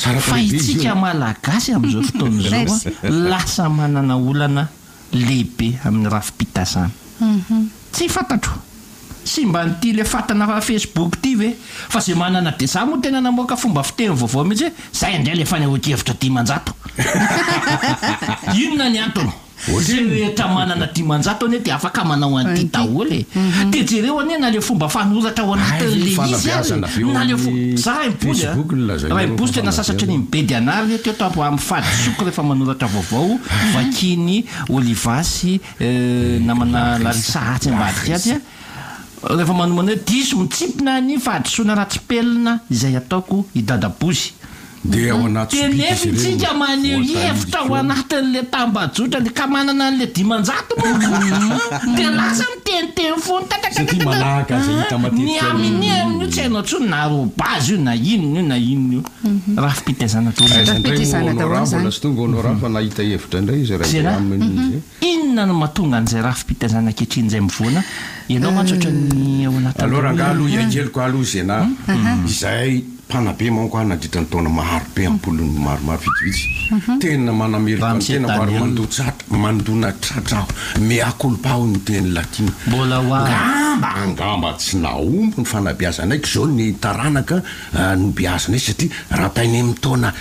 fa itsika malagasy amin'izao fotoana zao a lasa manana olana lehibe amin'ny rafi-pitazana tsy fantatro sy mba nyty le fatana fa Facebook ty ve fa zay manana de za moa tena namoaka fomba fiteny vaovao mihitsy hoe zay indray le fanehoan-kevitra 10 inona ny antony rehetra manana 10 ane de afaka manao an'ity daholy de jereo ane na le fomba fanoratra ao anatin'le izy na le za raha impozy tena sasatra ny mibedy anary teo tapo amin'ny fadisoko rehefa manoratra vaovao vakiny olivasy namana Larissa Hatsimbadika aty rehefa manomana hoe diso mitsipina ny fadisoana ratsipelina izay ataoko idadabozy de ao anaty tenefitsika maneho hevitra ao anatin'le tambajotra le ka manana an'le 10 de lasa miteniteny foana ny amin'io tsy hainao tsony na robazy io na inona io rafi-pitezana tonga onao raha fa nahita hevitra indray izy raha inona no mahatonga an'izay rafi-pitezana ankehitriny izay mivoana ianao matsotra ny ao anaty alors anga aloha iangeloko aloha zena izay panabe manko anadritra ny taona maro be ampolony maromaro vitsivitsy tena manamerika tena maro mandona tratrao meakolpao ny teny latino mbola angamba tsy naombo ny fanabeazana aiky zao ny taranaka nobeazana izy satria raha tainy amin'ny taona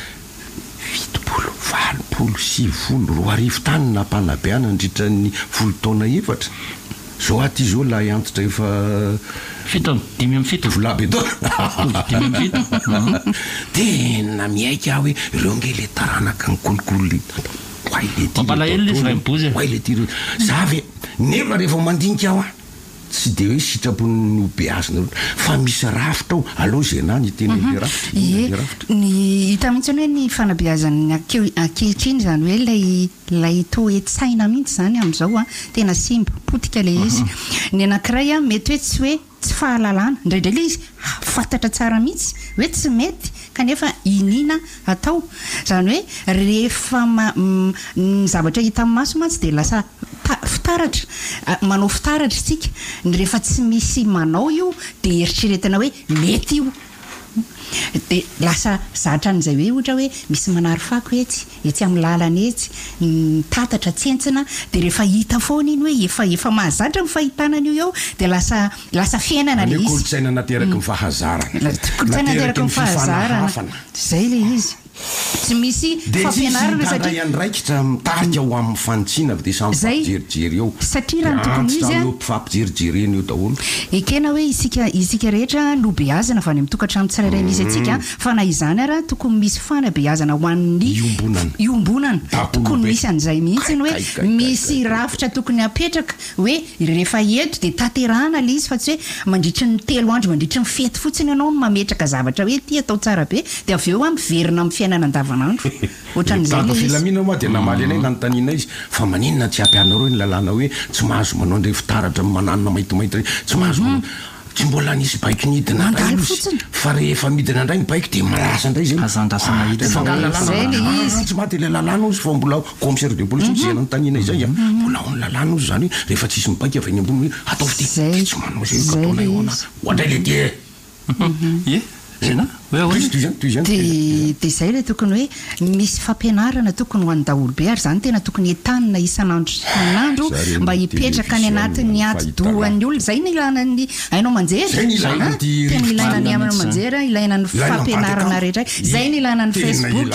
7 tany na mpanabeana ndritra ny 10 taona efatra zao aty zao la antitra efa 7 volabe to tena miaika hoe ireo nge le taranaka ny kolokolo za ve nefa rehefa mandinika aho tsy de hoe sitrapony beazina fa misy rafitra ao aloha zenany tena le rafitra ny hita mihitsy hoe ny fanabeazany ankehitriny zany hoe lay toe-tsaina mihitsy zany amin'izao a tena simba potika le izy ny anankiray a mety hoe tsy hoe tsy fahalalana indraindray le izy fantatra tsara mihitsy hoe tsy mety kanefa inina atao zany hoe rehefa ny zavatra hita amin'ny maso mantsy de lasa fitaratra manao fitaratra isika ny rehefa tsy misy manao io de eritreretina hoe mety io de lasa zatra an'izay hoe ohatra hoe misy manary fako etsy amin'ny lalana etsy tatatra tsentsina de rehefa hita foana iny hoe efa mahazatra ny fahitana an'io eo de lasa fiainana le izy kolotsaina nateraky ny fahazarana kolotsaina nateraky ny fahazarana zay le izy tsy misy fampianarana satria andraikitra mitarika ho amin'ny fanitsina de samyjerijery eo satria raha tokony izy fampijerijereny eo daholo ekena hoe isika rehetra no beazana fa any amin'ny tokantrano tsirairay misy atsika fa na izany ara tokony misy fanabeazana ho an'ny iombonana tokony misy an'izay mihitsy hoe misy rafitra tokony apetraka hoe rehefa eto de taterahana le izy fa tsy hoe mandritry ny 3 andro mandritry ny fety fotsiny ianao no mametraka zavatra hoe ty atao tsara be de avy eo miverina amin'ny fiainana andavanandro ohatran'izay le izy filamina moa de namaly anay nanontaniana izy fa maninona tsy ampianareo ny lalàna hoe tsy mahazo manao ndray fitaratra mananona maintomainty tsy mahazo tsy mbola nisy baiky nidina fa rehefa midina indray ny baiky de malasa indray zay azandrasana hidina tsy maty le lalàna ozy fa mbola commissaire de police zay nanontaniana izay mbola ao ny lalàna ozy zany rehefa tsisy mibaika avy any ambony hoe ataovy ty tsy manao zay kataonay ona ohatray le ty zena de zay le tokony hoe misy fampianarana tokony ho an'ny daholobe ary zany tena tokony entanina isanandro mba hipetraka any anatin'ny atidohan'ny olona zay ny ilanany ainao manjery tena ilaina ny aminao manjery ilaina ny fampianarana rehetra zay ny ilana ny Facebook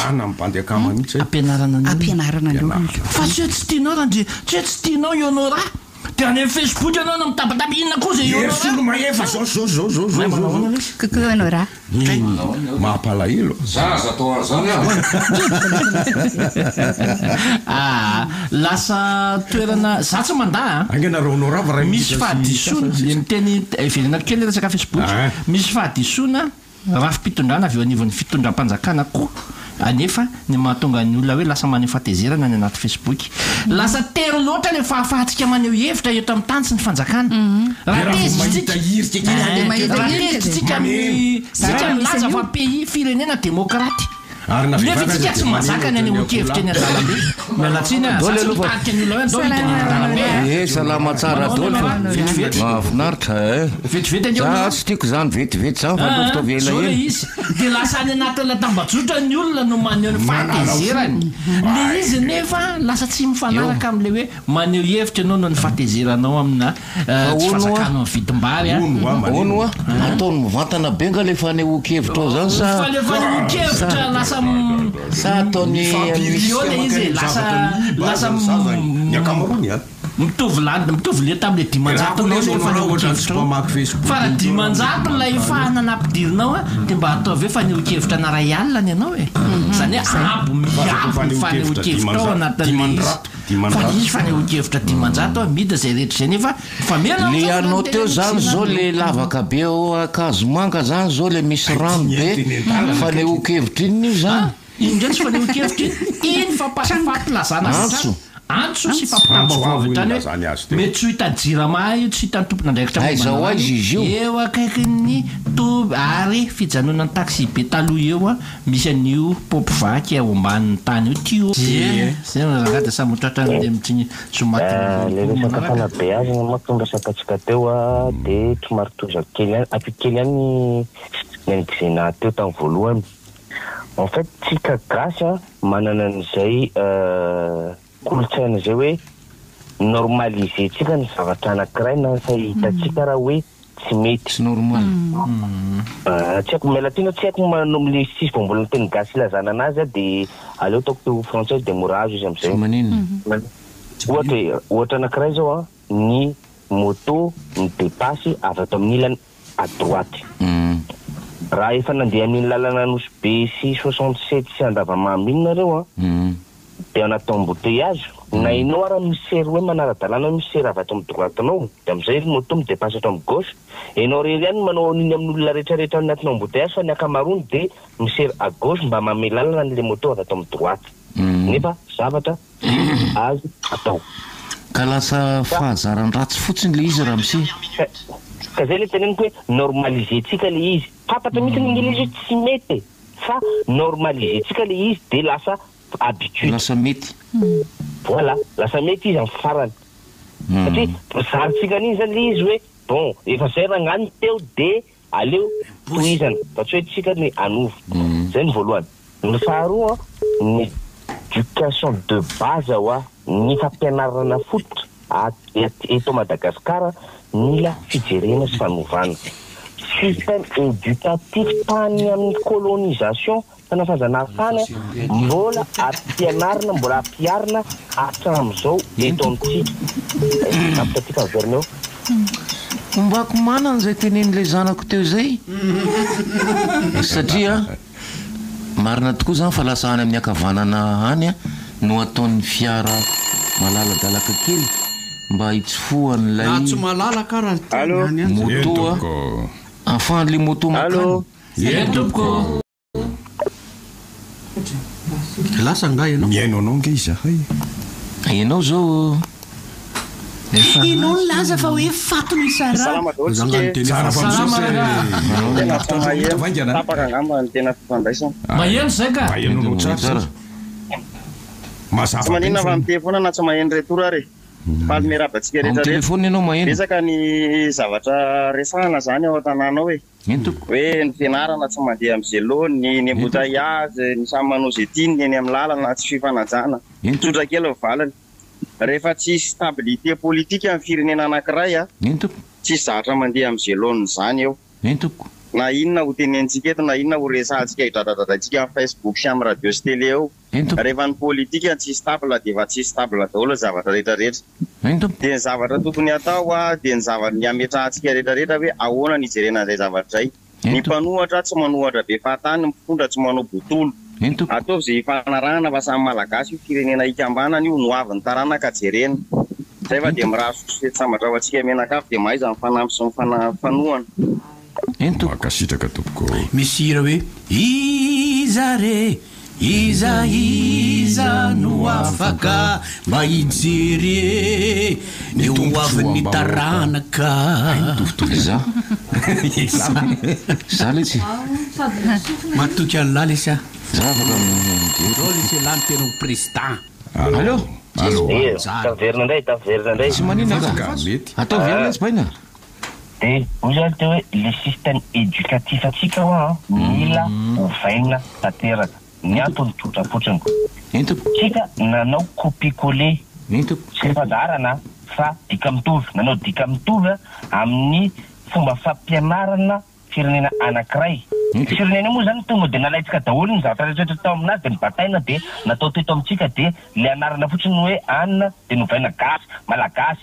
ampianarana ny olona fa tsy tsy tianao raha tsy tianao ionao raha de any amin'ny Facebook anao no mitabataba inona koa zay ersolo maefa zao kokoa anao raha mahapalahelo zaza atao zany lasa toerana za tsy manda angenaraonao raha fa raha misy fahadisoana le miteny ivelana kely resaka Facebook misy fahadisoana rafi-pitondrana avy eo anivon'ny fitondram-panjakana koa anefa ny mahatonga ny olona hoe lasa maneho fatezerana ny anaty Facebook lasa tery loatra le fahafahatsika maneho hevitra eto amin'ny tany sy ny fanjakana raha tezitsika milaza fa pays firenena demokraty Nefa tsy mazaka ny okevitra ny adalambe mialatsiny satsy ny olona salama tsara dolo mahafinaritra vetivety tsy tiako zany vetivety zany fa lofta vela izy dia lasa any anatin'la tambajotra ny olona no maneho ny fahatezerany le izy nefa lasa tsy mifanaraka am'le hoe maneho hevitra ianao no ny fahatezeranao amina tsy fazakano ny vidim-bary ono ataony mivantana benga le fanehoan-kevitra ao zany fa le fanehoan-kevitra lasa ataony miliona izy lasa mitovy le tam'le dimanjatonao fa raha dimanjato lay fahanana ampidirinao dia mba atao ve fanehoan-kevitra na ray alina ny ianao zany hoe abo miabo ny fanehoan-kevitra ao anatin'le izy fa izy fanehoan-kevitra dimanjato mida zay rehetra zay nefa le anao teo zany zao le lavaka be ao akazo manga zany zao le misy rano be fanehoan-kevitra iny io zany iny ndray tsy fanehoan-kevitra iny fampilazana antso sy fampitambaovavitra zany hoe mety tsy hitany jirama io tsy hitany tompona ndraikitra aizao aizy izy io eo akaikyny toby ary fijanonany taxi be taloha eo a misy an'io popivaky ao ambanin'ny tany io tio zay ragada samotratra de mitsiny le resaka fanabe azy matonga sakatsika teo a de somary tozako kely apiky kely any nangizena teo tamin'ny voalohany en fait tsika gasy manana an'izay kolotsaina zay hoe normaliser tsika ny zavatra anankiray na sa hitatsika raha hoe tsy mety tsy normal tsy haiko mialatina tsy haiko le sisy vao mbola teny gasy ilazana anazy de aleo taoko teo français de morazo izy am'izay ohatra anankiray zao ny moto midepasy avy ato amin'ny ilany à droite raha efa nandeha amin'ny lalana nosy be sy 67 sy andavamamy iny nareo de anaty embouteillage na inao ara misery hoe manara-dalàna misery avy ato amin'ny droite anao de am'izay moto midepasy ato amin'ny gauche enao rery ihany manao an'iny amin'olona rehetrarehetra anatin'ny embouteillage fa ny akamarony de misery à gauche mba mame lalana an'le moto avy ato amin'ny droite nefa zavatra azy atao ka lasa fahazaran-dratsy fotsiny le izy raha misy ka zay le teneniko hoe normaliser tsika le izy fantatra mihitsy ny ingilizy hoe tsy mety fa normaliser tsika le izy de lasa habitude lasa mety voilà lasa mety izy amin'ny farany satria zarintsika an'iny zany le izy hoe bon efa zay ragnany teo de aleo tohizana fa tsy hoe tsika ny anovo zay ny voalohany ny faharoa ny éducation de base ao ny fampianarana fototra eto Madagasikara mila fijerena sy fanovana système éducatif tany amin'ny colonisation fanafazana fana mbola ampianarina mbola ampiarina hatramin'izao eto amintsika apitatsika averneo ombako manana zay tenen'le zanako teo zay satria marina tokoa zany fa lasa any amin'ny akavanana any no ataon'ny fiara malaladalaka kely mba hitsofohan'lay tsy malalaka raha moto enfin le moto makany tompoko lasa nga ianao miaino anao nge izy ianao zao inao ny laza fa hoe fatony sara maheno zay ka maheno tsara tsy manina fa amin'ny telefona na tsy maheno retour ary faly mirabatsika telefona ianao maheno resaka ny zavatra resahana zany ao an-tanàna hoe hoe ny fianarana tsy mandeha amin'ny zelo ny embouteillage ny samy manao zay tiany eny amin'ny lalana tsy fifanajana tsotra kely valany rehefa tsy stabilité politique amin'ny firenena anankiray tsy zatra mandeha amin'ny zelony zany eo na inona ho tenentsika eto na inona ho resahantsika hidradradradratsika amin'ny Facebook sy amin'ny radio sy télé eo rehefa ny politika tsy stable de efa tsy stable daholo zavatra rehetrarehetra de ny zavatra tokony atao de ny zavatra ny ametrahantsika rehetrarehetra hoe ahoana ny ijerena an'izay zavatra zay ny mpanohatra tsy manohatra be fahatany mpitondra tsy manao botolo ataovy zay fanarahana fa samy malagasy io firenena ikambanana io no avin'ny taranaka jerena zay fa de miraha sosety sambatra ho antsika menakafo de mahaiza ny fanampy sy ny fanohana makasitraka tompoko misy hira hoe izare iza no afaka mba hijery ny hoavin'ny taranaka za za letsy matoky an'la lesy za afaka reo lesy lany tena président allo taverina indray tsy manina ka atao verina tsy baina de ozy zany teo hoe le système éducatif atsika hoa mila ovaina tanteraka ny antony tsotra fotsiny tsika nanao copie-coller tsy fadarana fa dika mitovy nanao dika mitovy amin'ny fomba fampianarana firenena anankiray firenena moa zany tonga de nalaitsika daholo ny zavatra rehetrarehetra tao aminazy de nibataina de natao teto amitsika de le anarana fotsiny hoe anina de novaina gasy malagasy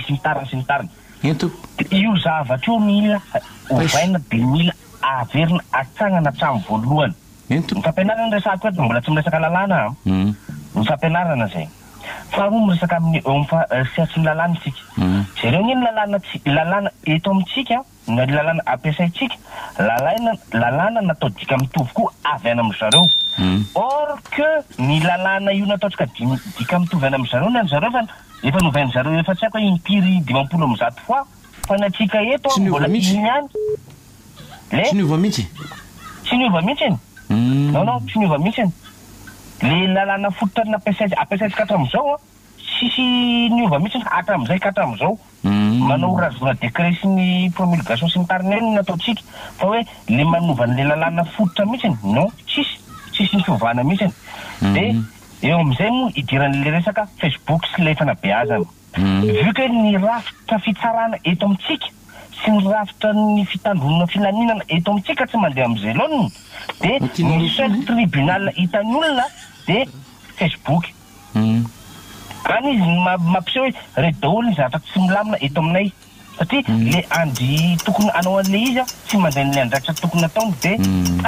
sy mitarina io zavatra io mila ovaina de mila averina atsagnana hatramy voalohany ny fampianarana resako eto mbola tsy miresaka lalàna ny fampianarana zay fa mo miresaka amin'ny siatry ny lalàna isika zareo ny lalàna eto amitsika na lalàna ampiasaitsika lalàna natao dika mitovy koa avy any amin'ny zareo or que ny lalàna io nataotsika dika mitovy any amin'ny zareo ny any zareo fa efa novainy zareo efa tsy haiko hoe impiry 20 fois fa ny atsika eto mbola iny any tsy niova mihitsy iny non tsy niova mihitsy le lalàna fototra ny ampiasaitsika hatramin'izao sisy niova mihitsy hatramin'izay ka hatramin'izao manao razona décret sy ny promulgation sy ny tariny eny nataotsika fa hoe le manovan'le lalàna fototra mihitsy non tsisy ny fiovana mihitsy de eo am'izay moa idiran'le resaka Facebook sy le fanabeazana vu que ny rafitra fitsarana eto amitsika sy ny rafitra ny fitandronana filaninana eto amitsika tsy mandeha am'izay loany de ny seul tribunal hitany olona de Facebook any izy mampiseho hoe reto daholo ny zavatra tsy milamina eto aminay satria le andy tokony anao an'le izy tsy mandeha n'le andratra tokony ataony de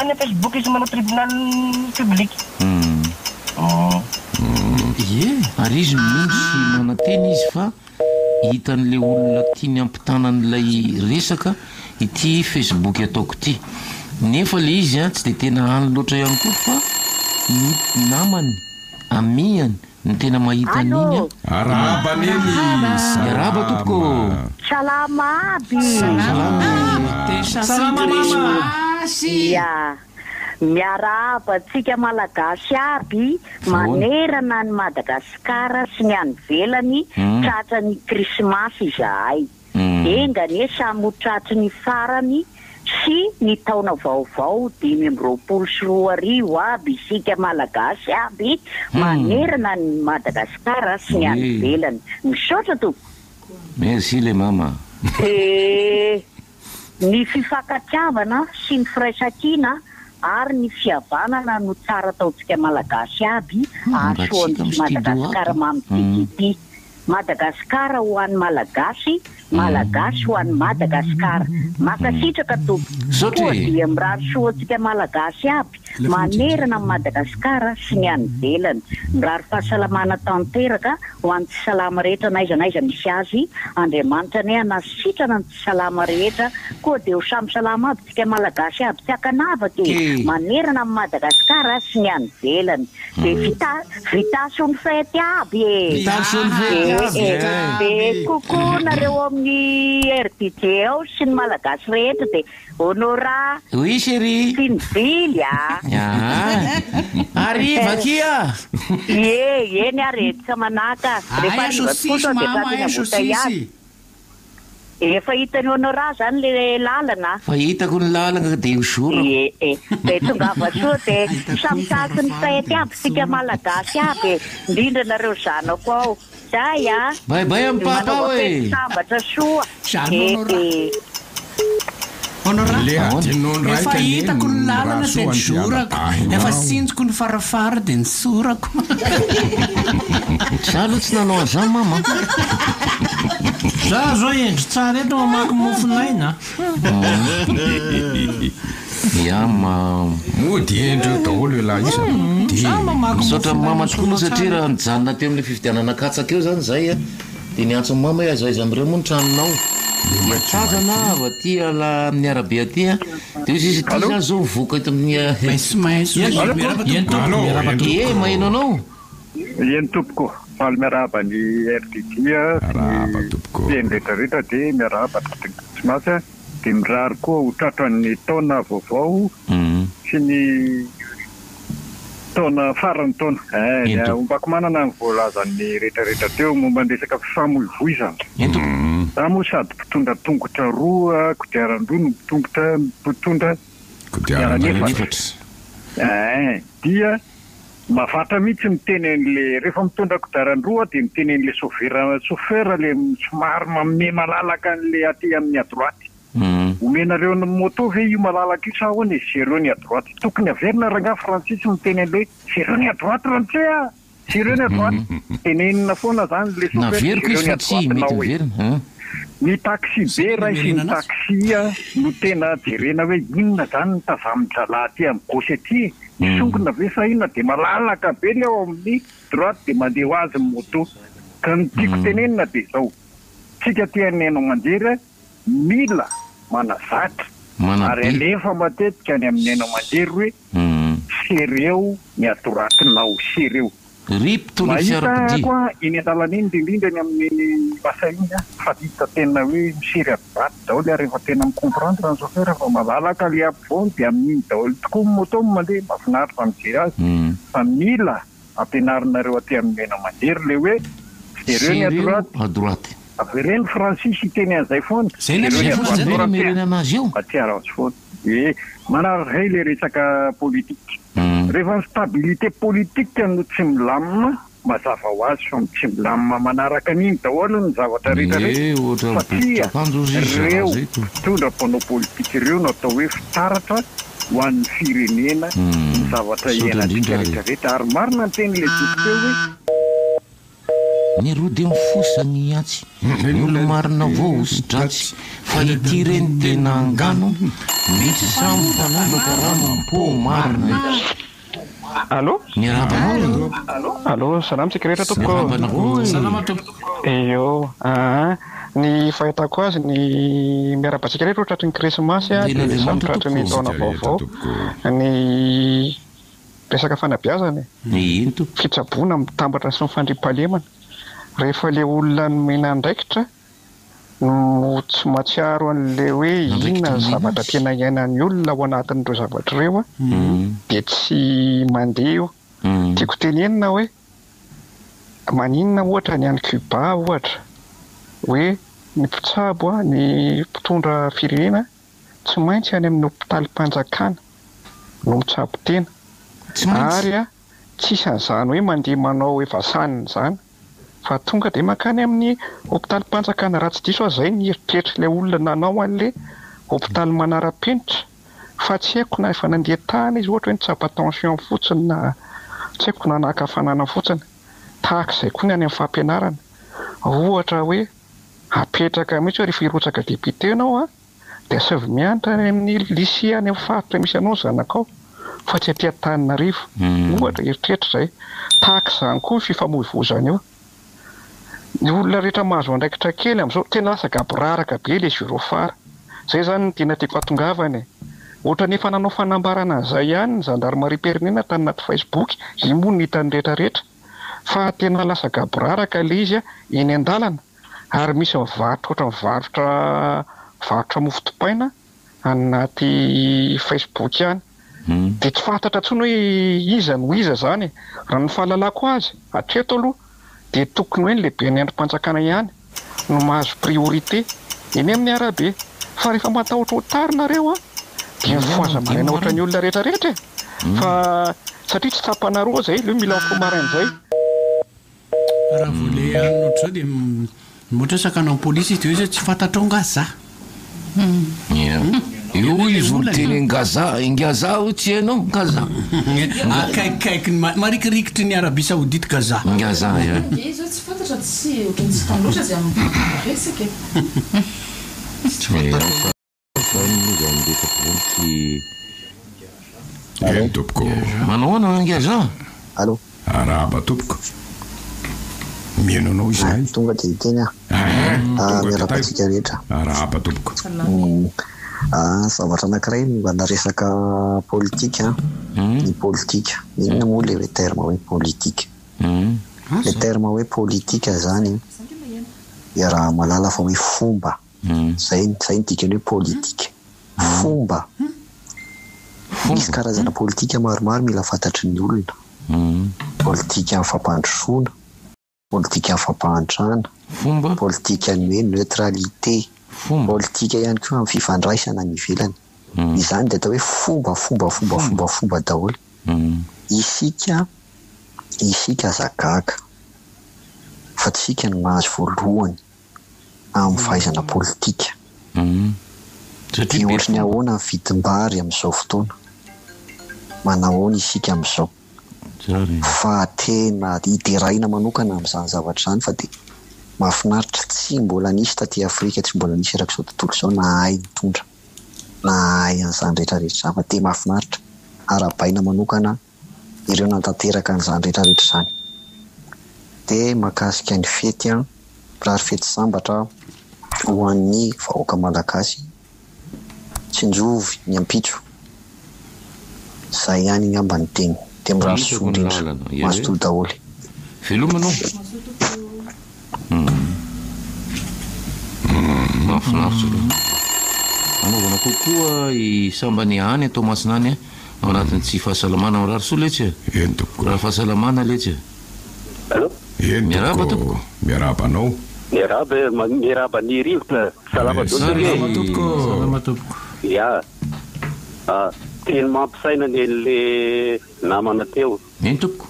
any a Facebook izy manao tribunal public ary izy mindry sy mananteny izy fa hitan'le olona tiany ampitanan'ilay resaka ity Facebook ataoko ity nefa le izy tsy de tena any loatra ihany koa fa ny namany amiany ny tena mahita an'iny arabany eny araba tompoko salama aby salama mama ya miaraba tsika malagasy aby manerana ny Madagasikara sy ny any velany tratrany krismasy izahay engany e samy tratrany farany sy ny taona vaovao 2024 aby isika malagasy aby manerana ny Madagasikara sy ny any velany misaotra to merci le mama ny fifankatiavana sy ny firaisankina ary ny fihavanana no tsara ataontsika malagasy aby asoan'ny Madagasikara mamitiky Madagasikara ho an'ny malagasy malagasy ho an'ny Madagasikara makasitraka tompo koa dia mirary soantsika malagasy aby manerana ny Madagasikara sy ny any velany mirary fahasalamana tanteraka ho an'ny tsy salama rehetra naizanaiza misy azy Andriamanitra ny anasitrana ny tsy salama rehetra koa dia ho samy salama aby tsika malagasy aby tsy hakanavaka manerana ny Madagasikara sy ny any velany dia vitasy ny fety aby kokoa nareo amin'ny RTT ao sy ny malagasy rehetra dia honora oui chérie sy ny vily arriva kia eny aretika manaka efa hitany honora zany le lalana fa hitako ny lalana dia hosora de tongava soa dia samitaky ny fety aby sika malagasy aby indrindra nareo zanako ao zay baibay amin'ny papa hoe sambatra soa efa hitako ny lalana dia ny sorako efa sinjoko ny farafara dia ny sorako za aloha tsy nanao an'izany mama za zao endry tsara eto mamaky mofinaina mody endreo daholo la isa misaotra mama tokoa moa satria raha nijanona teo amin'le fividianana katsaka eo zany zay dia niantso mama hoe aiza am'ireo moa ny tranonao Tazana va tia la amin'ny arabe atya dia izy izy ty zany zao mivoaka eto amin'ny maheno anao eny tompoko faly miarahaba ny RDG teny rehetrarehetra dia miarahaba tsy masy dia mirary koa ho tratran'ny taona vaovao sy ny taona farany taona ombako manana ny voalazan'ny rehetrarehetra teo momba ny resaka fifamoivoizana za moa sady mpitondra tongotra roa kodiaran-droa no mpitondra kodiaran-efatra dia mafatra mihitsy miteny an'le rehefa mitondra kodiaran-droa dia miteny an'le chauffeur le somary manome malalaka an'le aty amin'ny adroaty omenareo ny moto ve io malalaka io sa hoany zereo ny adroaty tokony averina ranga Francis miteny an'le zereo ny adroaty rantsea zereo ny adroaty tenenina foana zany le chauffeur ny taxi be raisy ny taxi no tena jerena hoe inona zany ny tazamindra ty amin'ny gauche aty misongona ve sa inona dia malalaka be le ao amin'ny droite dia mandeha ho azy ny moto ka ny tiako tenenina dia izao tsika tianenao manjery mila manazatra ary alefa matetika ny aminenao manjery hoe sereo ny adoratinao sereo mahita koa iny an-dalana iny indrindrindra ny amin'ny lasa iny fa hita tena hoe misery adoraty daholo ary rehefa tena micomprendre ny chauffeur fa malalaka le ampivony dia amin'iny daholo tokoa moto mandeha mahafinaritra mijery azy fa mila ampianarinareo aty aminenao manjery le hoe sereo ny adoraty avereny Francis teny an'izay foana atiara azy foana manaraka le resaka politika rehefa ny stabilité politique no tsy milamina mazava ho azy fa tsy milamina manaraka an'iny daholo ny zavatra rehetrarehetra satria reo mpitondra mpanao politika ireo no atao hoe fitaratra ho an'ny firenena ny zavatra iainantsika rehetrarehetra ary marina ny teny le teo hoe ny roa dia mifosany atsy ny olo marina vao osidratsy fa ity reny tena angano misy samy mpanaovaka rano mpo marina allo ny rabanao allo salama tsika rehetra tompoko eo ny fahitako azy ny miarabantsika rehetra tratry ny krismasy dia samy tratry ny taona vaovao ny resaka fanabeazany fitsaboana mitambatra sy ny fandriam-pahalemana rehefa le olona nomena andraikitra no tsy matsiaro an'le hoe inona zavatra tena iainan'ny olona ao anatin'ireo zavatra ireo dia tsy mandeha io tiako tenenina hoe maninona ohatra ny any Cuba ohatra hoe ny mpitsabo ny mpitondra firenena tsy maintsy any amin'ny hopitalim-panjakana no mitsabo tena ary tsisy an'izany hoe mandeha manao hoe vasanina zany fa tonga dia makany amin'ny hopitalim-panjakana raha tsy diso azy zay ny eritreritra ilay olona nanao an'le hopitaly manara-penitra fa tsy haiko na efa nandeha tany izy ohatra hoe nitsapa tension fotsiny na tsy haiko na nahakafanana fotsiny tahaka izay koa ny any amin'ny fampianarana ohatra hoe apetraka mihitsy hoe rehefa hirotsaka député ianao dia savy mianatra any amin'ny lycée any amin'ny faritra misy anao zanakao fa tsy atỳ Antananarivo ohatra eritreritra izay tahaka izany koa ny fifamoivoizana eo ny olona rehetra mahazo andraikitra kely amin'izao tena lasa gaboraraka be le zyrofara zay zany tena tiako atongavany ohatra nefa nanao fanambarana an'izay ihany ny gendarmerie pérenena tany anaty Facebook imoa ny hitany rehetrarehetra fa tena lasa gaboraraka le izy eny an-dalana ary misy mivarotra varotra mofo dipaina anaty Facebook ihany dia tsy fantatra intsony hoe iza no iza zany raha ny fahalalako azy hatreto aloha dia tokony hoe ny lehibe ny androm-panjakana ihany no mahazo priorité eny amin'ny arabe fa rehefa matahotra ho tarinareo dia mifoaza maraina ohatra ny olona rehetrarehetra fa satria tsy tapanaroa zay le mila mifomarain'izay raha voale any ohatr'izao dia mohatra sakana amin'ny polisy izy dia hoe tsy fantatra ao ngaza io izy olo teny ngaza ho tsy hainao ngaza akaikikaiky marikirikitry ny Arabie Saoudite gaza ngaza izy tsy fantatra tsy ohatrany tsy tandroatra zay resaka tompoko manao ana ngaza allo araba tompoko mieno anao izay tonga dia iteny miarabantsika rehetra arahaba tompoko zavatra anankiray mbana resaka politika ny politika inona moa le hoe terme hoe politika le terme hoe politika zany dia raha malala fa hoe fomba zay ny dikany hoe politika fomba misy karazana politika maromaro mila fantatry ny olona politika amin'ny fampandrosoana politika amin'ny fampantrana politika ny hoe neutralité politika ihany koa amin'ny fifandraisana ny ivelany izany dia atao hoe fomba daholo isika zagaka fa tsy isika no mahazo voalohany amin'ny fahaizana politika dia ohatrany ahoana ny vidim-bary amin'izao fotoana manahoana isika amin'izao fa tena hideraina manokana amin'izany zavatra zany fa dia mahafinaritra tsy mbola nisy taty Afrika tsy mbola nisy erak'izao tontolo izao na hay mitondra na hay an'izany rehetrarehetra zany fa dia mahafinaritra arabaina manokana ireo nantanteraka an'izany rehetrarehetra zany dia mahakasika ny fety rary fety sambatra ho an'ny vahoaka malagasy tsinjovy ny ampitso zay ihany ngamba ny teny dia mirasondrindra mazotoy daholy velomanao mahafinaritra anaovana kokoa sambany hany atao masinany ao anatin'ny tsy fahasalamana mirary soa letsy raha fahasalamana letsy miaraba tompoko miaraba anao miaraba ny rivotra salama tompoko ya teny mampisaina ny le namana teo eny tompoko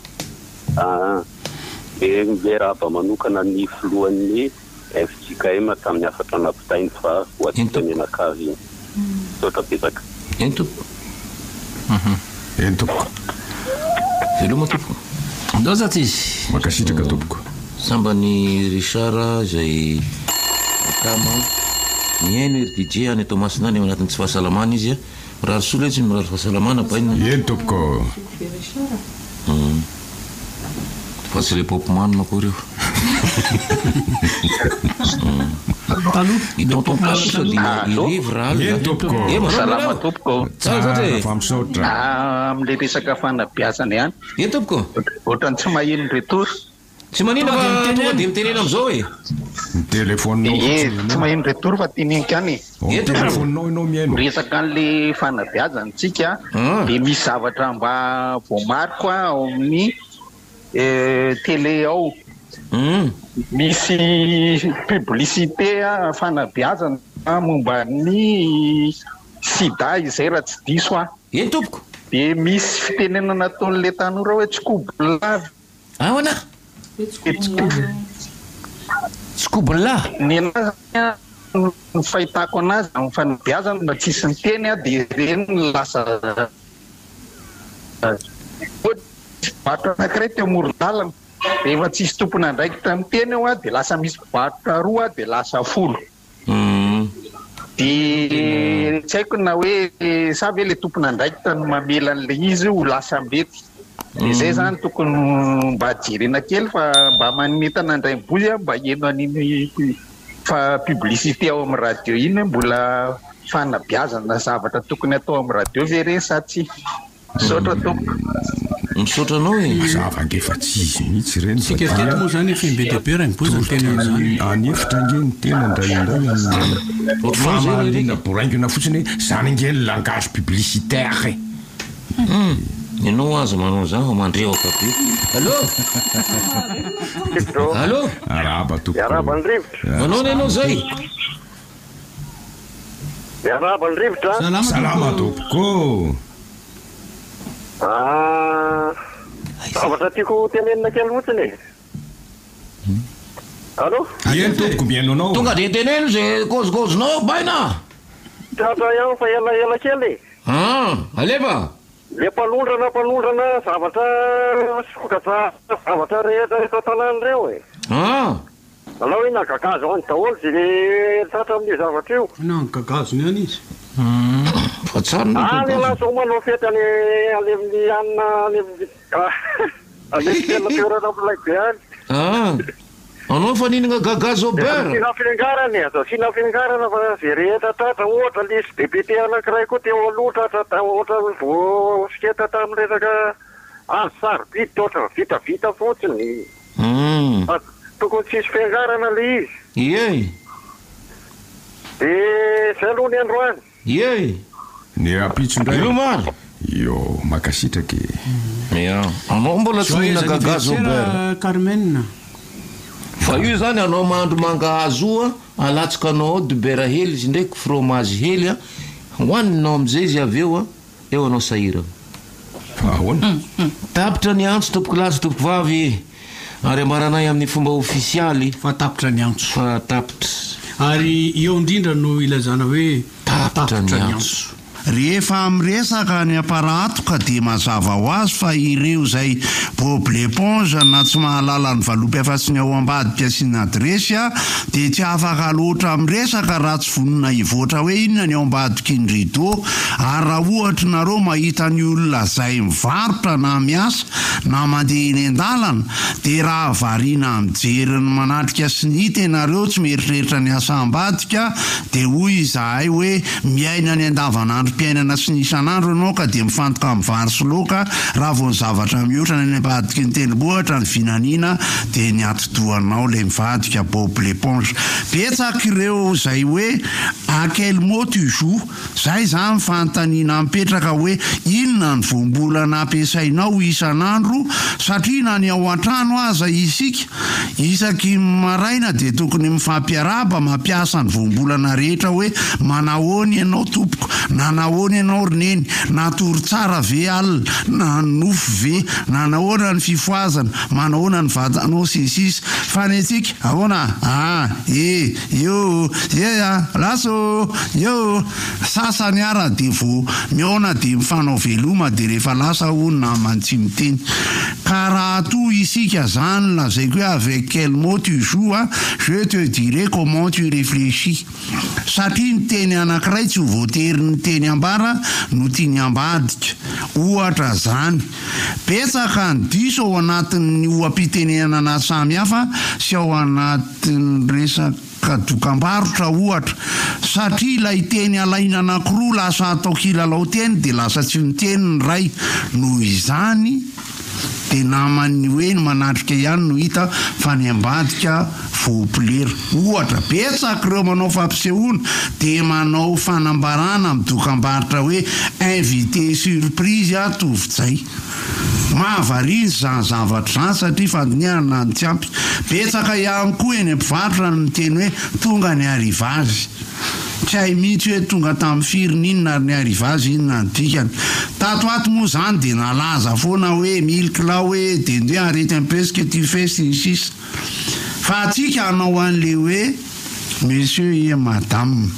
miaraba manokana ny filohan'ny FJKM tamin'ny afatra napitainy fa hoatinenakavy sotrapetsaka eny tompoko veloma tompoko ndoza ty makasitraka tompoko sambany Richard zay kama mihaino ery DJ any atao masinany anatin'ny tsy fahasalamana izy mirary soa letsy mirary fahasalamana baina eny tompoko fa tsy le popmanina koa reo itonton plaso sady irivo raha salama tompoko fampisaotra amle resaka fanabeazana ihany e tompoko ohatrany tsy maheno retour tsy manina fa tonga dia mitenena amizao e telefoninao tsy maheno retour fa tenenika any telefoninao inao mihaino resaka an'le fanabeazantsika dia misy zavatra mba voamariko ao amin'ny télé ao misy publicité fanabeazana momba ny sida izay raha tsy diso eny tompoko dia misy fitenenana nataon'le tanora hoe tsikobonlavy ahoana tsikobonlahy ny ny fahitako anazy amin'ny fanabeazana mba tsisy ny teny dia ireny ny lasa bato anankiray teo amoron-dalana rehefa tsisy tompona andraikitra miteny ao dia lasa misy bato roa dia lasa folo dia tsy haiko na hoe sa ve le tompona andraikitra no mamela an'le izy ho lasa mety dia zay zany tokony mba jerena kely fa mba manentana andraim-bozy mba eno an'iny fa publicité ao amin'ny radio iny mbola fanabeazana zavatra tokony atao amin'ny radio ve reny sa tsy misaotra tompoko misotranao e mazava angefa tsy izy mihitsy reny sika teto moa zany efa MBDP raha miboza ny tena zany anefitra nge ny tena indraindray famalina boraingina fotsiny hoe zany nge ny langage publicitaire ianao aza manao zany mandrevaka be allo araba toko miaraba ny rivotra manao ny ianao zay miaraba ny rivotra salama topoko zavatra tiako tenenina kely fotsiny allo eny tompoko mihaino anao tonga dia teneno zay gôzigôzinao baina tratra ihany fa elaela kely alefa le mpanondrana zavatra sokaja zavatra rehetra eto tanàny reo e alao iny agagazo any daholo zay le tratra amin'io zavatra io gagazony any izy fa tsara any laso manao fety any amin'ny anina any tena toerana amilay be any anao fa ninana gagazo beurre sina fiangarany azo sina fiangarana fa zay rehetra tratra ohatra lisy député anankiray koa teo aloha tratra ohatra vo siketa tamin'ny resaka sarobidy ohatra vitavita fotsiny tokony tsisy fiangarana le izy ie de zay aloha ny androany ie ny apitsondray ilomary io makasitraky anao mbola tsy nina gagazo beurre Carmen fa io zany anao mahandro mangahazo alatsaka anao dibera hely izy ndraiky fromage hely hoaninao am'izay izy aveo eo anao sahira tapitra ny antso tompoko laso tompoko vavy ary amaranay amin'ny fomba ofisialy fa tapitra ny antso fa tapitra ary eo indrindra no ilazana hoe tapitra ny antso rehefa amresaka ny aparatoka dia mazava ho azy fa ireo zay Bob l'éponge na tsy mahalala ny valopy afa-tsy ny ao ambadika sy ny adresy dia tsy afaka loatra amresaka raha tsy vonona hivoatra hoe inona ny ao ambadika ny rideau ary raha ohatra nareo mahita ny olona zay mivarotra na miasa na mandeha eny an-dalana dia raha variana mijeriny manatrika sy ny hita ianareo tsy mieritreritra ny asa ambadika dia hoy izahay hoe miaina ny andavanandro mpiainana sy ny isan'andro ianao ka dia mifantoka amin'ny vary sy loka raha vo ny zavatra mihoatra ny ambadika ny tendrombohitra ny finanina dia ny atodohanao ilay mivadika Bob l'éponge betsaka ireo zay hoe à quel mot tu joues zay zany fanontaniana mipetraka hoe inona ny voambolana ampiasainao isan'andro satria na ny ao an-trano aza isika isaky maraina dia tokony mifampiaraba mampiasa ny voambolana rehetra hoe manahoany ianao tompoko na nahoany ianao roneny na tory tsara ve alina na nofo ve na nahoana ny fifoazana manahoana ny vatanao sisisy fa ny atsika ahoana eo laso eo sasany ara dia vo miaona dia mifanao veloma dia rehefa lasa onina mantsy miteny ka raha to isika zany lazay koe avec quel mot tu joues je te dirai comment tu réfléchis satria ny teny anankiray tsy ho voatery ny teny ambara no tiany ambadika ohatra zany betsaka ny diso ao anatin'ny oam-pitenenana samy hafa sy ao anatin'ny resaka dokam-barotra ohatra satria ilay teny alaina anankiroa lasa atao kilalao teny dia lasa tsy miteny ny ray noho izany dia namany hoe ny manatrika ihany no hita fa ny ambadika voampolera ohatra betsaka ireo manao fampisehoana dia manao fanambarana amin'ny dokam-barotra hoe invité surprise tovy-tsay mahavariany zany zavatra zany satria fandiniana ny tsy ampy betsaka ihany koa eny ampivarotra ny teny hoe tonga ny arrivage tsy hay mihitsy hoe tonga tamin'ny firin'inona ary ny arrivage inona ny dikany tato ato moa zany dia nalaza foana hoe milkla hoe dende arety un peu ce que tu fais sisisa fa atsika hanao an'le hoe monsieur et madame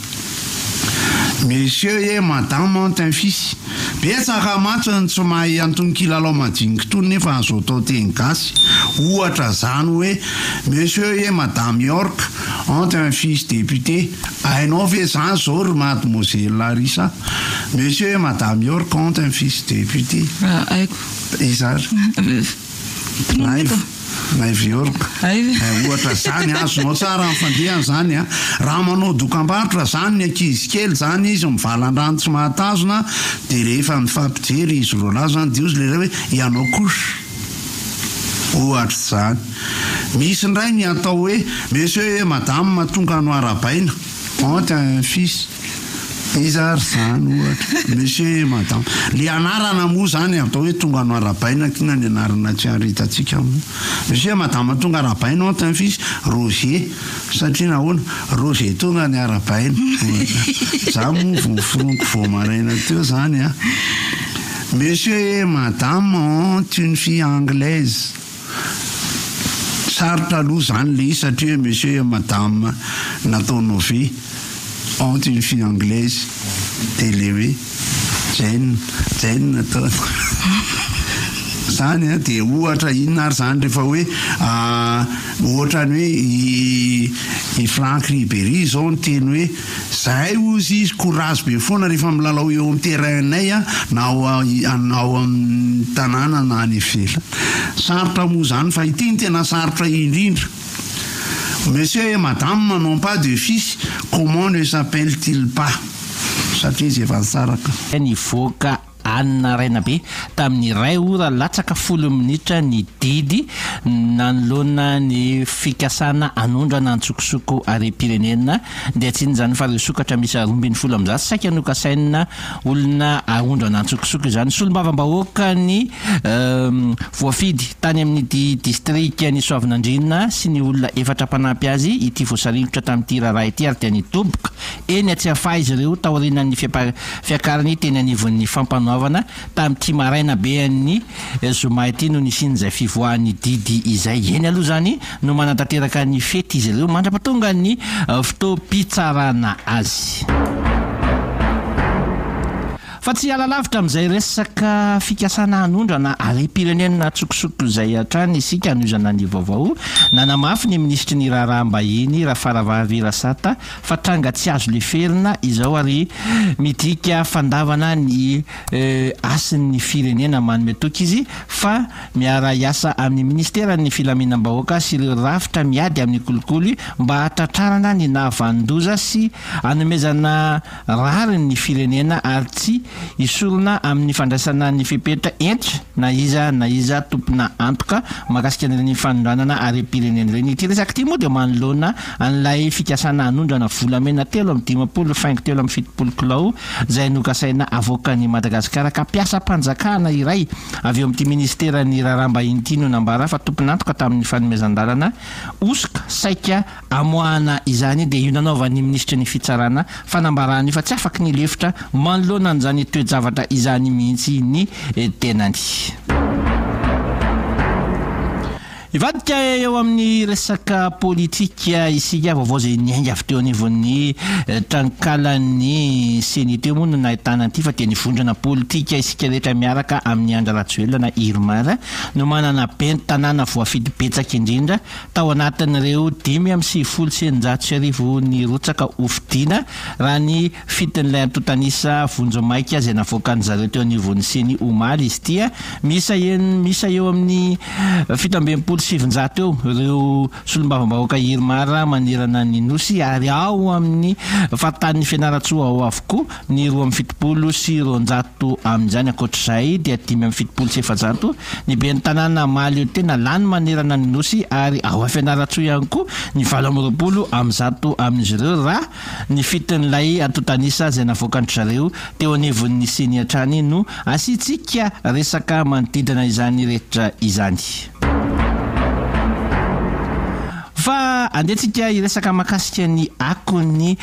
monsieur et madame ont un fils betsaka matsiny tsy mahay antony kilalao madinika tony nefa azo atao teny gasy ohatra zany hoe monsieur et madame York ont un fils député hainao ve zany zao ry mademoiselle Larissa monsieur et madame York ont un fils député aiko izary naiviorika ohatra zany azonao tsara mifandehana zany raha manao dokam-barotra zany ny ankizy kely zany izy mivalan-drano tsy mahatazona dia rehefa mifampijery izy roa lahy zany dia ozy le hoe ianao kosy ohatra zany misy indray ny atao hoe monsieur madame tonga no arabaina ont un fils izary zany ohatra monsieur madame le anarana moa zany atao hoe tonga no arabaina kina ny anarana tsy aritatsika monsieur madame tonga arabaina ont un fils Roger satria nahoana Roger tonga ny arabaina za moa vofironiko vo maraina teo zany monsieur et madame ont une fille anglaise sarotra aloha zany le izy satria monsieur et madame nataonao ve ont une fille anglaise dia le hoe Jane nataona zany dia ohatra inona ary zany rehefa hoe ohatrany hoe i Frank Ribéry zao ny teny hoe zahay ozy izy courage be foana rehefa milalao eo amin'ny terrainay na ao amin'ny tanàna na any ivelany sarotra moa zany fa ity ny tena sarotra indrindra monsieur et madame n'ont pas de fils, comment ne s'appelle-t-il pas? Satria izy efa nisaraka nivoaka Anna Rainabe tamin'ny ray ora latsaka 10 minitra ny didy nanoloana ny fikasana anondrana antsokosoko are-pirenena dia tsy zany fa ireo sokatra misy 12 saika nokasaina olona aondrana antsokosoko izany solombavam-bahoaka ny voafidy tany amin'ny district ny Soavinandrina sy ny olona efatra mpanampy azy ity voasaringotra tamin'ity raharaha ity ary dia nitoboka eny Atsiafa izy ireo taorian'ny fiakarany teny anivon'ny fampanoavana tamin'ity maraina be an'ny zoma ity no nisin'izay fivoahan'ny didy izay eny aloha zany no manatanteraka ny fety izy ireo mandrapatonga ny fotoam-pitsarana azy. Fa tsy alalavitra amin'izay resaka fikasana anondrana are-pirenena tsokosoko izay hatrany isika anozana ny vaovao nanamafy ny ministry ny raharaham-bahiny Rafaravavy Rasata fa tranga tsy azo leferina izao ary midika fandavana ny asin'ny firenena manome toky izy fa miara iasa amin'ny ministeran'ny filaminam-bahoaka sy ireo rafitra miady amin'ny kolikoly mba hatratrarana ny nahavandoza sy anomezana rary ny firenena ary tsy isorona amin'ny fandraisana ny fipetra entry na iza tompona antoka makasika ny fanondranana are-pirenena ireny. Ity resaka ity moa dia manoloana an'ilay fikasana anondrana volamena 3 faingo 7 kilao izay nokasaina avoakan'ny Madagasikara ka piasa mpanjakana iray avy eo amin'ity ministera ny raharaham-bahiny ity no nambara fa tompona antoka tamin'ny fanomezan-dalana osoka saika amoahana izany dia io nanaovan'ny ministra ny fitsarana fanambarany fa tsy afaka ny lefitra manoloana an'izany toejavatra izany mihitsy ny tenany. Ivadika eo amin'ny resaka politika isika vaovao izay niainga avy teo anivon'ny tranonkalan'ny CNT moa no nahitana ity fa dia nivondrana politika isika rehetra miaraka amin'ny Andra Rajoelina na Irmara no manana beny tanàna voafidy betsaka indrindra tao anatin'ireo 590 ny rotsaka ofidiana raha ny fitin'ilay antotanisa vonjomaika izay navoakan zareo teo anivon'ny Seny Omaly izy tia misa eo amin'ny 7 700 eo ireo solombavam-bahoaka Irmara manerana ny nosy ary ao amin'ny fatan'ny fianaratsoa ao avokoa ny 270 sy 200 amin'izany ankoatr'izay dia 570 sy 700 ny ben'ny tanàna Maly eo tena lany manerana ny nosy ary ao afianaratsoa ihany koa ny 220 amin'ny 100 amin'izy ireo raha ny fitin'ilay antotanisa izay navoakan'ny zareo teo anivon'ny Seny hatrany no asitsika resaka manodidina izany rehetra izany. Fa andetsika iresaka makasika ny akony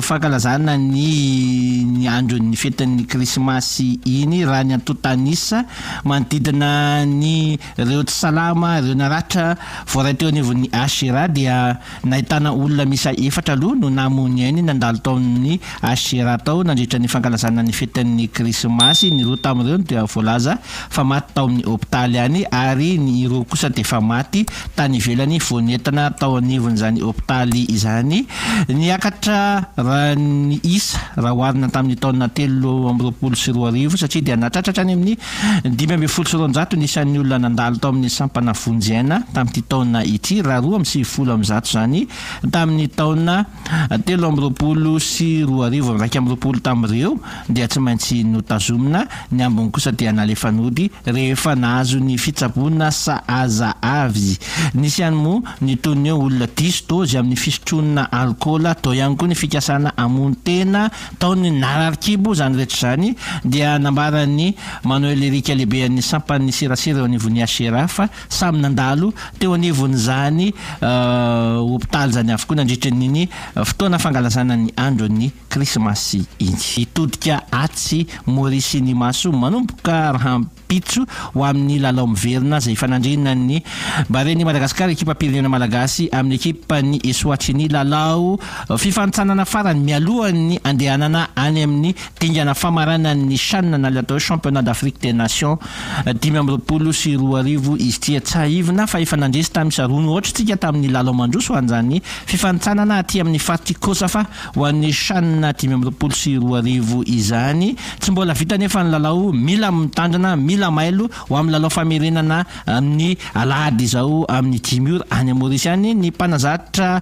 fankalazana ny andron'ny fetin'ny krismasy iny raha ny antotanisa manodidina ny reo tsy salama reo naratra voaray teo anivon'ny Ashera dia nahitana olona misa efatra aloha no namony ainy nandalo tao amin'ny Ashera tao nandritra ny fankalazana ny fetin'ny krismasy ny roa tamin'ireo dia voalaza fa maty tao amin'ny hôpitaly any ary ny roa kosa dia fa maty tany ivelany vonetana tao anivon'izany hôpitaly izany niakatra raha ny isa raha oharina tamin'ny taona 320 sy 2 satria dia natratratra any amin'ny 500 ny isan'ny olona nandalo tao amin'ny sampana vonjena tamin'ity taona ity raha 270 zany tamin'ny taona 320 sy 220 tamin'ireo dia tsy maintsy notazomina ny ambony kosa dia nalefanody rehefa nahazo ny fitsaboana sahaza avy nisy ihany moa ny tony eo olona 10 dozy amin'ny fisotronana alkôla tao ihany koa ny fikasana amony tena taony nararikibo zany rehetra zany dia nambarany Manuel Erika lehibean'ny sampan'ny serasera eo anivon'ny Ashera fa samy nandalo teo anivon'izany hôpitaly zany avokoa nandritran'iny fotoana fangalazana ny andron'ny krismasy iny. Itodika atsy Maurice Nimaso manomboka raha pitso ho amin'ny lalao miverina izay fanandrina ny bareny Madagasikara ekipa pirenena malagasy amin'ny ekipa ny Eswatini lalao fifanitsanana farany mialohan'ny andehanana any amin'ny dingana famarana ny CHAN na atao championnat d'Afrique des Nations 2020 sy 2020 izy tia tsahivina fa efa nandresy tamin'ny sarono ohatra tsika tamin'ny lalao mandroso ho an'izany fifanitsanana aty amin'ny faty kosafa ho an'ny CHAN 2020 sy 2020 izany tsy mbola vita nefa ny lalao mila mitandrina mila Milamailo ho amin'ny lalao famerenana amin'ny alahady izao amin'ny 10 ora any Maurice any ny mpanazatra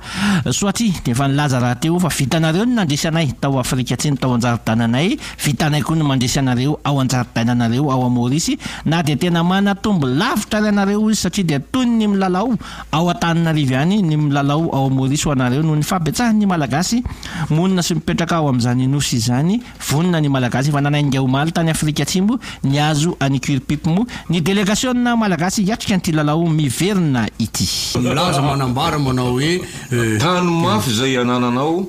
Soatry dia efa nilaza raha teo fa vitanareo ny nandresy anay tao Afrika Atsimo tao anjaridainanay vitanay koa ny mandresy anareo ao anjaridainanareo ao Maurice na dia tena manatombo lavitra anareo izy satria dia toy ny milalao ao Antananarivo any ny milalao ao Maurice ho anareo noho ny fabetsahan'ny malagasy monina sy mipetraka ao amin'izany nosy izany vonina ny malagasy efa nanainga omaly tany Afrika Atsimo ny azo any Kuripipimo ny délégation malagasy hiatrika an'ity lalao miverina ity milaza manambara manao hoe tany mafy zay anananao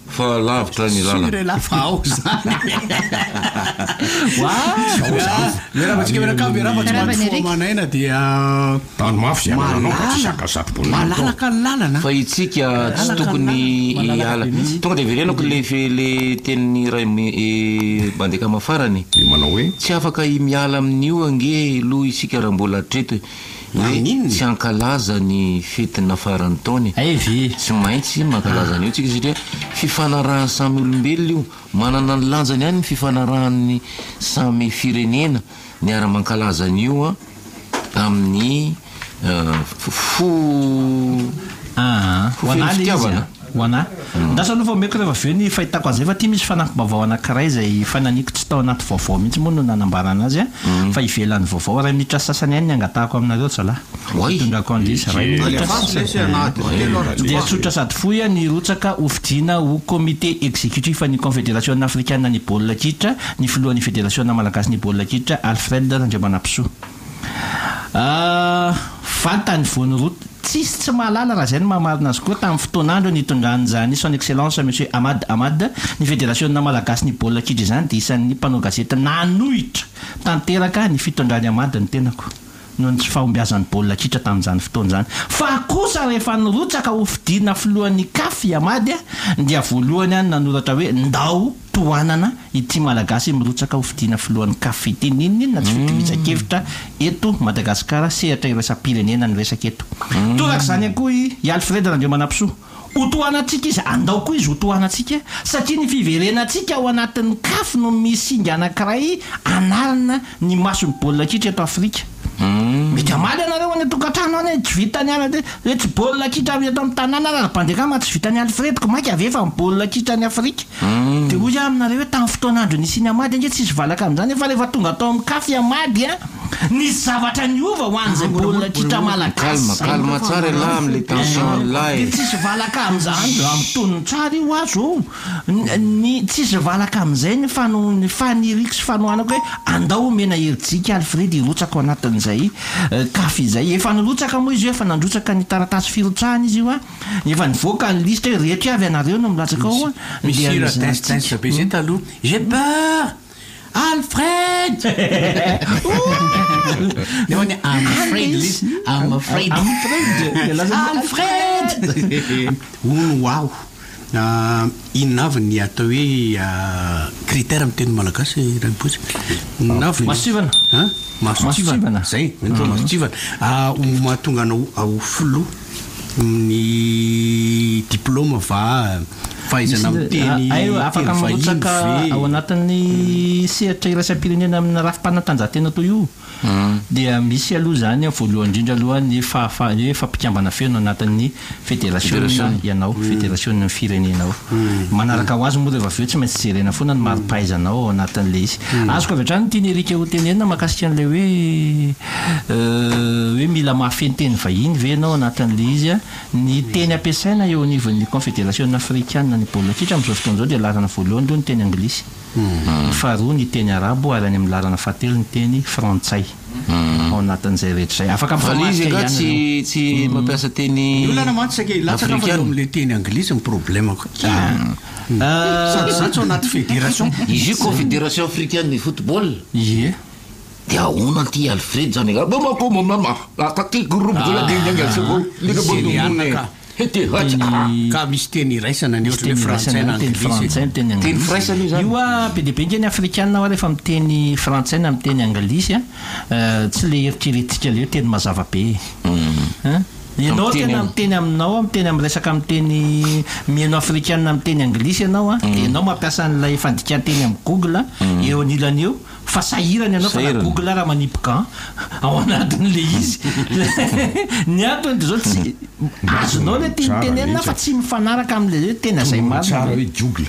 fa lavitra ny lala fao zany mirabatsika mirakavy manaina dia tany mafy zay anananao fa tsy sakasapy malalaka ny lalana fa itsika tsy tokony iala tonga dia verenako le tenin'ny ray bandeka mafarany manao hoe tsy afaka miala amin'io ange loha isika raha mbola treto tsy ankalaza ny fetina farany taony tsy maintsy mankalaza an'io tsika satria fifanarahan'ny samy olombelona io manana ny lanjany ihany ny fifanarahan'ny samy firenena ny ara-mankalaza an'io amin'ny fitiavana hoana ndasa aloha fa omeko rehefa aveo ny fahitako an'izay fa tia misy fanampim-bavao anankiray zay fananiko tsy tao anaty vaovao mihitsy moa no nanambarana azy fa ivelan'ny vaovao ray minitra sasany ihany ny angatahako aminareo tsalahy tondrako andrisy ray minitra dia tsotra sady foy ny rotsaka hofidiana ho comité exécutif ny confédération africaine ny baolina kitra ny filohan'ny fédération malagasy ny baolina kitra Alfred Andriamanampisoa fantany voanyrota tsisy tsy mahalala raha zay ny mahamarina azy koa tamin'ny fotoanandro nitondran'izany son excellence monsieur Ahmad ny fédération malagasy ny baolina kitra izany dia isan'ny mpanao gazety nanohitra tanteraka ny fitondrany Ahmad ny tenako noho ny tsy fahombiazan'ny baolina kitra tamin'izany fotoana izany fa kosa rehefa nirotsaka ho fidiana filohan'ny kafy Ahmad dia voalohany any nanoratra hoe ndao tohanana ity malagasy mirotsaka ho fidiana filohan'ny kafy ity ninona tsy fitovizan-kevitra eto Madagasikara sehatra iraisam-pirenena ny resaka eto toraka izany akoa i Alfred Andriamanampisoa hotohanantsika izy andao koa izy hotohanantsika satria ny fiverenantsika ao anatin'ny kafy no misy singa anankiray anarana ny mason'ny baolina kitra eto Afrika mety amaly anareo any tokantrano any tsy vitany ala hoe tsy baolina kitra eto amin'ny tanàna ara-pandekama tsy vitany Alfred ko maika avefa amin'ny baolina kitra ny Afrika dia hoy aminareo hoe tamin'ny fotoanandro nisy ny Amady ange tsisy valaka amin'izany fa rehefa tonga atao amin'ny kafy Amady nisy zavatra niova ho an'izay baolina kitra malagasy kalma tsara lahy amin'le tension lahy dia tsisy valaka amin'izany amin'ny tonony tsara io azo ny tsisy valaka amin'izay ny faniriky sy fanohanako hoe andao mena heritsika Alfred irotsaka ao anatin'izay kafy izay efa nirotsaka moa izy io efa nandrotsaka ny taratasy firotsahana izy io efa nivoaka ny lista hoe rehetra avy anareo no milatsaka ao misy ratinsinbe zay taloha j'ai peur Alfred nehoany I'm afraid Alfred wow inona avy ny atao hoe critère amin'ny teny malagasy rahabotsy masivana masotsivana zay masotsivana mahatonga anao ao filo ny diplôme va fahaizana miteny afaka mirotsaka ao anatin'ny sehatra iraisam-pirenena amin'ny rafi-panatanjahantena toy io dia misy aloha zany voalohany indrindra aloha ny fampikambana feno anatin'ny fédération ianao fédération ny firenenao manaraka ho azy moa rehefa aveo tsy maintsy jerena foana ny mari-pahaizanao ao anatin'le izy azoko avy hatrany tiany erika ho tenenina mahakasika an'le hoe mila mahafeny teny vahiny ve anao anatin'le izy ny teny ampiasaina eo anivon'ny confédération africaine ny baolina kitra amin'izao fotoana izao dia lalana voalohany aloha ny teny anglisy faharoa ny teny arabo ary any amin'ny lalana fahatelo ny teny frantsay ao anatin'izay rehetra zay afaka mifamaika tsy mampiasa teny olana mantsy latsaka fa eo amin'le teny anglisy ny problème satry ao anaty fédération izy io confédération africaine de football ie dia ahoana ty Alfred zany taty groupe de la délégation ka misy teny iraisana ny ohatry frantsay na anglisy teny français io be dia be nge ny africaine rehefa amin'ny teny frantsay na amin'ny teny anglisy tsy le eritreretika le teny mazava be ianao tena miteny aminao miteny am'resaka miteny mieno afrikanina miteny anglisy ianao a de ianao mampiasa an'ilay fandikanteny amin'ny google eo anilany eo fa sahirany ianao fa na google raha manipoka ao anatin'le izy ny antony de zao tsy azonao le tinytenenina fa tsy mifanaraka am'le hoe tena zay marina hoe google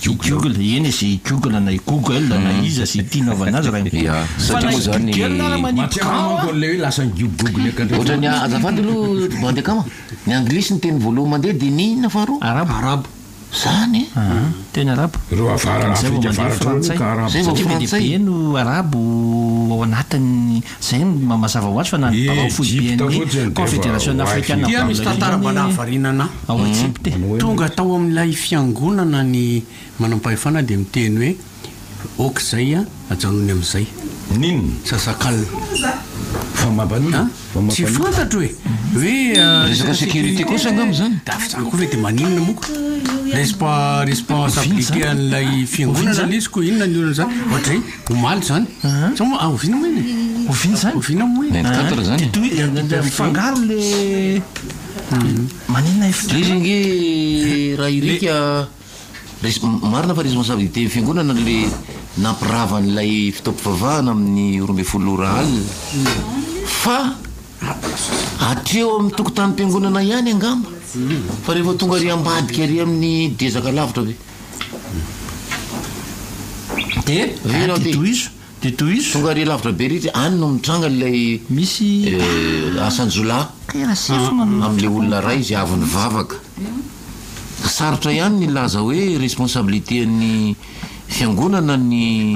google eny zay google na google na iza sy tianaovana azy raha fa na google raha manipoka le hoe lasa google ohatrany azafady aloha mandeha kama ny anglisy ny teny voalohany mandeha de ny inona faharoa arabo zany teny arabo ro afara be no arabo ao anatiny zay mazava ho azy fa na barao foiben'ny confédération africaine dia misy tantarambana havarinana ao Egypte tonga tao amin'ilay fiangonana ny manampahefana de miteny hoe ok zay a ajanony am'izay nino sasakalina famabana tsy fantatro hoe resaka sécurité kosa angamo zany dafitsako ve de maninona moko responsabilité an'ilay fiangonana lizy ko inona ny olona zany ohatray omaly zany ovina moeny ovina moeny zany fangaro le maninona izy nge raha irika marina fa responsabilité fiangonana le nampiravan'ilay fitaopivavahana amin'ny 12 alina fa atreo amin'ny tokotanympiangonana ihany angamba fa rehefa tonga ary ambadika ary amin'ny dezaka lavitra be de toiso tonga ary lavitra be ritsy any no mitranga lay misy asanjola am'le olona ray izy avy ny vavaka sarotra ihany ny laza hoe responsabilité ny fiangonana ny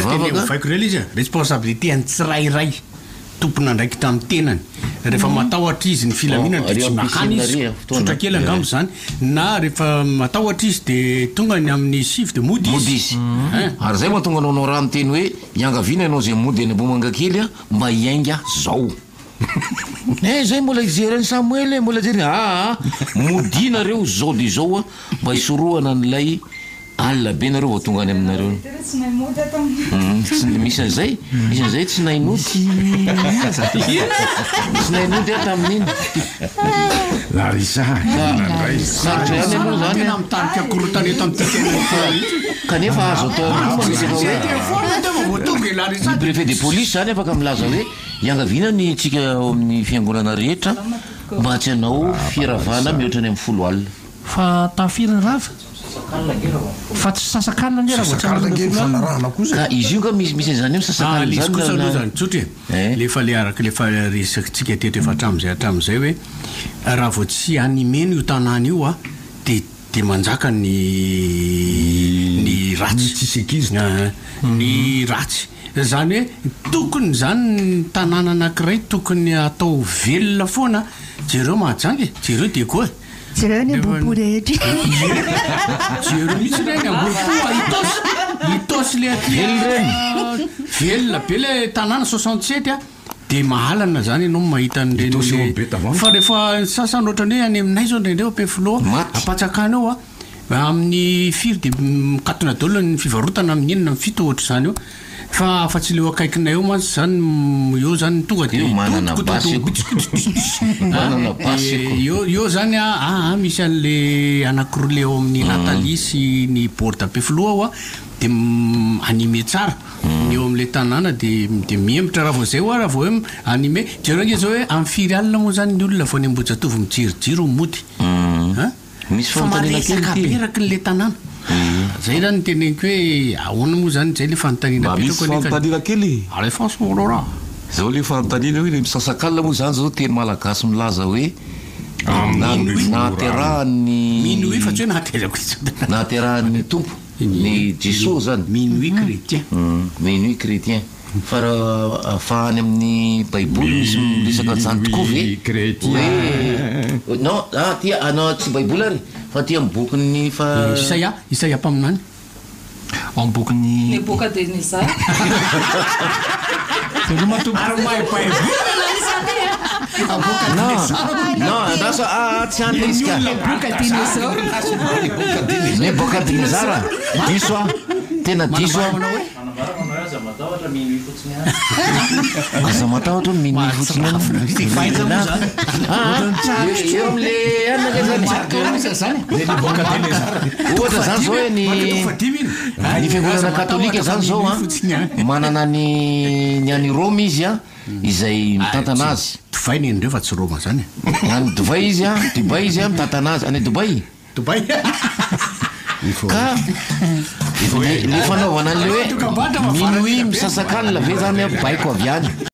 vavafaiko rel izy responsabilité any tsirairay tompona ndraiky tamin'ny tenany rehefa matahotra izy ny filaminana de tsy makany izy sotra kely angamo zany na rehefa matahotra izy de tonga ny amin'ny sivy de mody izy ary zay mahatonga anao raha miteny hoe iangavina ianao zay mody any ambomanga kely a mba iainga zao zay mbola ijereny Samuel mbola jery modinareo zao de zao a mba isorohana an'ilay alina be nareo vao tonga any aminareo misy an'izay tsy nainody tsy nainody tamin'iny larisa sarotra ihany aloha zany tena mitarika korotaneta kanefa azo atao préfet de police zany afaka milaza hoe iangavina ny tsika ao amin'ny fiangonana rehetra mba tsy anao firavana mihoatra ny amin'ny 10 alina fa tafiriny rava fa tsy sasakalina nge ka izy io ka misy zany eo sasakalina zany tsotra lefa le araka lefa resakytsika teto efa hatram'izay hoe raha vao tsy animeny io tanàna io a de manjaka ny ratsy tsisekizina ny ratsy zany hoe tokony zany ny tanàna anankiray tokony atao velona foana jereo mahajangy jereo de koa jereo ny ambopo rehetra jereo mihitsy reny ambopo itosy le velona be le tanàna 67 a de mahalana zany ianao mahita nireny fa rehefa sasany ohatrany hoe any aminay zao ndrendreo ampefiloha apatsakany ao a amin'ny firy de mikatona daolo ny fivarotana amin'ny enina amin'ny fito ohatra zany eo fa afa-tsy leo akaikinay eo mantsy zany eo zany tonga de eo zany misy an'le anankiroa le eo amin'ny Natalie sy ny borda pefiloha ao a de anime tsara eo am'le tanàna de miembotra raha vao zay oa raha vao hoe anime jereo nge zao hoe amin'ny firy alina moa zany ny olona vao ny Ambohijatovo mijirijiro mody fa maresaka beraky n'le tanàna zay zany teneniko hoe ahoana moa zany zay le fanontaniana fanontaniana kely alefansora zao le fanontaniana hoe le misasakalina moa zany zao teny malagasy milaza hoe nahaterahan'ny minuit fa tsy hoe nahaterako nahaterahan'ny tompo ny Jesosy zany minuit chrétien fa raha afahany amin'ny baiboly misy miresaka zany tokoa ve non tia anao tsy baiboly ary fa tia mibokin'ny fa Isaia mpaminany ambokin'ny Nebukadnezar non adesso tsy antisika Nebukadnezar diso tena diso aza matahotra minuit fotsiny eo am'le anaka zany ohatra zany zao hoe ny fiangonana katolika zany zao a manana ny any Rome izy a izay mitantana azy Dubai nendreo fa tsy Roma zany any Dubai izy a mitantana azy any Dubai ka ny fanaovana an'le hoe minuit misasakanina ve zany baiko avy any